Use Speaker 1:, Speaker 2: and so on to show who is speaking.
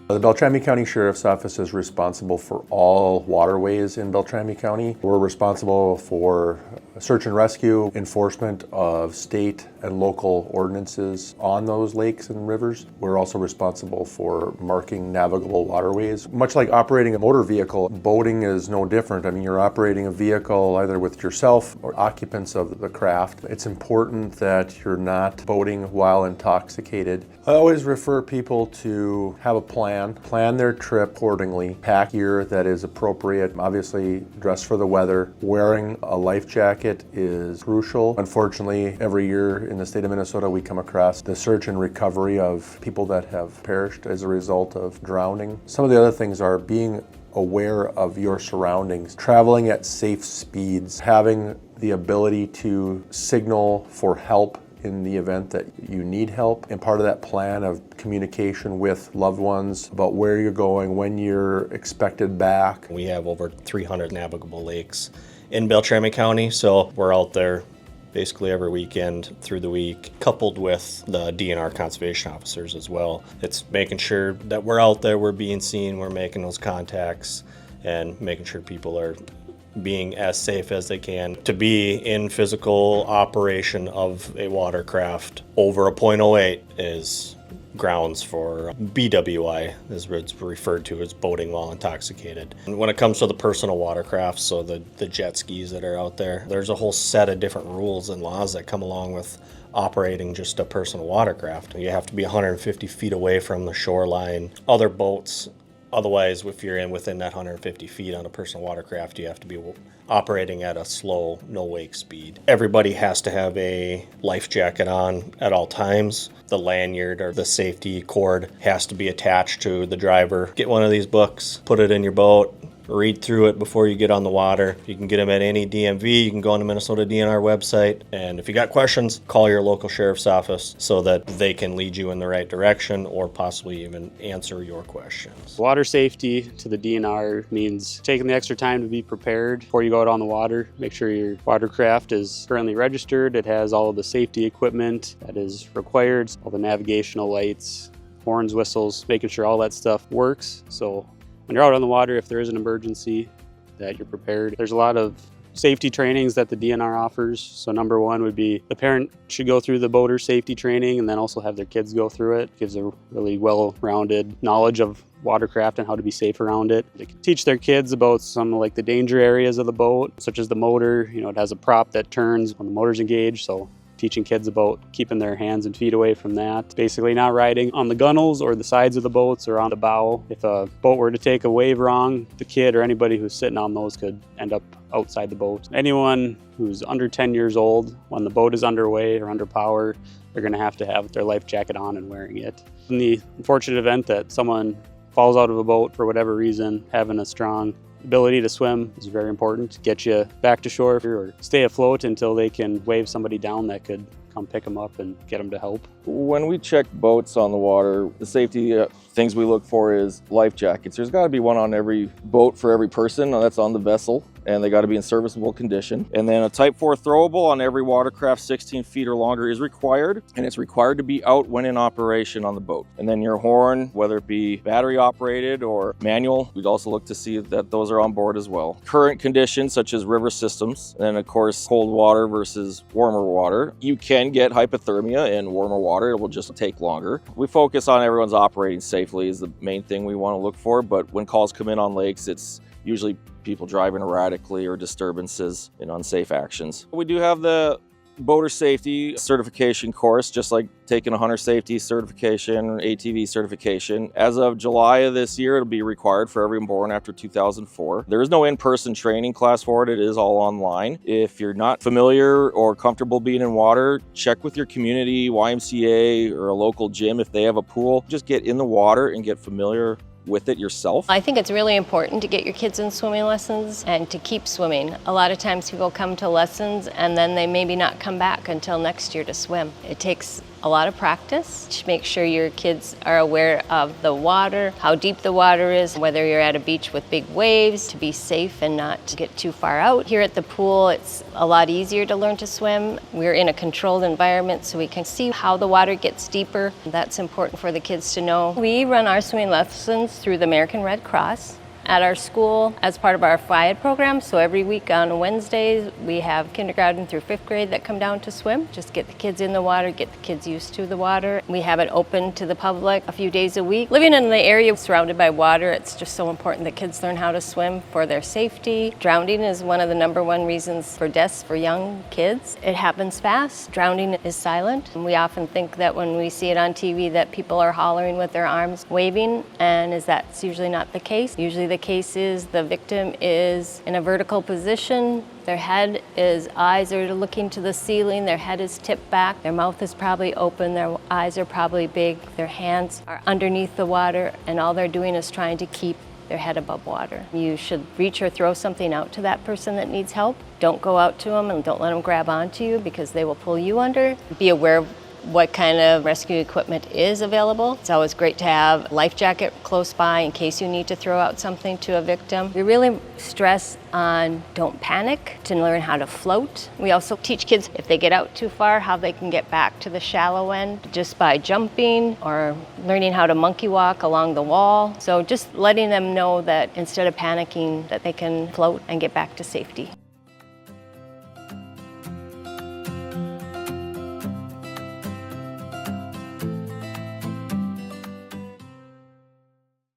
Speaker 1: The Beltrami County Sheriff's Office is responsible for all waterways in Beltrami County. We're responsible for search and rescue, enforcement of state and local ordinances on those lakes and rivers. We're also responsible for marking navigable waterways. Much like operating a motor vehicle, boating is no different. I mean, you're operating a vehicle either with yourself or occupants of the craft. It's important that you're not boating while intoxicated. I always refer people to have a plan their trip accordingly, pack gear that is appropriate, obviously dress for the weather. Wearing a life jacket is crucial. Unfortunately, every year in the state of Minnesota, we come across the search and recovery of people that have perished as a result of drowning. Some of the other things are being aware of your surroundings, traveling at safe speeds, having the ability to signal for help in the event that you need help, and part of that plan of communication with loved ones about where you're going, when you're expected back.
Speaker 2: We have over 300 navigable lakes in Beltrami County, so we're out there basically every weekend through the week, coupled with the DNR conservation officers as well. It's making sure that we're out there, we're being seen, we're making those contacts, and making sure people are being as safe as they can. To be in physical operation of a watercraft over a .08 is grounds for BWI, as it's referred to as boating while intoxicated. And when it comes to the personal watercrafts, so the jet skis that are out there, there's a whole set of different rules and laws that come along with operating just a personal watercraft. You have to be 150 feet away from the shoreline, other boats. Otherwise, if you're within that 150 feet on a personal watercraft, you have to be operating at a slow, no-wake speed. Everybody has to have a life jacket on at all times. The lanyard or the safety cord has to be attached to the driver. Get one of these books, put it in your boat, read through it before you get on the water. You can get them at any DMV. You can go on the Minnesota DNR website. And if you got questions, call your local sheriff's office so that they can lead you in the right direction or possibly even answer your questions.
Speaker 3: Water safety to the DNR means taking the extra time to be prepared before you go out on the water. Make sure your watercraft is currently registered. It has all of the safety equipment that is required, all the navigational lights, horns, whistles, making sure all that stuff works. So when you're out on the water, if there is an emergency, that you're prepared. There's a lot of safety trainings that the DNR offers. So number one would be the parent should go through the boater safety training and then also have their kids go through it. Gives a really well-rounded knowledge of watercraft and how to be safe around it. They can teach their kids about some like the danger areas of the boat, such as the motor. You know, it has a prop that turns when the motor's engaged. So teaching kids about keeping their hands and feet away from that. Basically not riding on the gunnels or the sides of the boats or on the bow. If a boat were to take a wave wrong, the kid or anybody who's sitting on those could end up outside the boat. Anyone who's under 10 years old, when the boat is underway or under power, they're gonna have their life jacket on and wearing it. In the unfortunate event that someone falls out of a boat for whatever reason, having a strong ability to swim is very important to get you back to shore or stay afloat until they can wave somebody down that could come pick them up and get them to help.
Speaker 4: When we check boats on the water, the safety things we look for is life jackets. There's got to be one on every boat for every person that's on the vessel, and they got to be in serviceable condition. And then a Type 4 throwable on every watercraft 16 feet or longer is required, and it's required to be out when in operation on the boat. And then your horn, whether it be battery operated or manual, we'd also look to see that those are on board as well. Current conditions such as river systems, and then of course cold water versus warmer water. You can get hypothermia in warmer water, it will just take longer. We focus on everyone's operating safely is the main thing we want to look for, but when calls come in on lakes, it's usually people driving erratically or disturbances and unsafe actions. We do have the boater safety certification course, just like taking a hunter safety certification or ATV certification. As of July of this year, it'll be required for everyone born after 2004. There is no in-person training class for it. It is all online. If you're not familiar or comfortable being in water, check with your community, YMCA, or a local gym if they have a pool. Just get in the water and get familiar with it yourself.
Speaker 5: I think it's really important to get your kids in swimming lessons and to keep swimming. A lot of times people come to lessons and then they maybe not come back until next year to swim. It takes a lot of practice to make sure your kids are aware of the water, how deep the water is, whether you're at a beach with big waves, to be safe and not to get too far out. Here at the pool, it's a lot easier to learn to swim. We're in a controlled environment so we can see how the water gets deeper. That's important for the kids to know. We run our swimming lessons through the American Red Cross at our school as part of our FIAD program. So every week on Wednesdays, we have kindergarten through 5th grade that come down to swim. Just get the kids in the water, get the kids used to the water. We have it open to the public a few days a week. Living in the area surrounded by water, it's just so important that kids learn how to swim for their safety. Drowning is one of the #1 reasons for deaths for young kids. It happens fast. Drowning is silent. And we often think that when we see it on TV that people are hollering with their arms, waving, and that's usually not the case. Usually the case is the victim is in a vertical position. Their eyes are looking to the ceiling, their head is tipped back, their mouth is probably open, their eyes are probably big, their hands are underneath the water, and all they're doing is trying to keep their head above water. You should reach or throw something out to that person that needs help. Don't go out to them and don't let them grab onto you because they will pull you under. Be aware of what kind of rescue equipment is available. It's always great to have a life jacket close by in case you need to throw out something to a victim. We really stress on don't panic, to learn how to float. We also teach kids if they get out too far how they can get back to the shallow end just by jumping or learning how to monkey walk along the wall. So just letting them know that instead of panicking that they can float and get back to safety.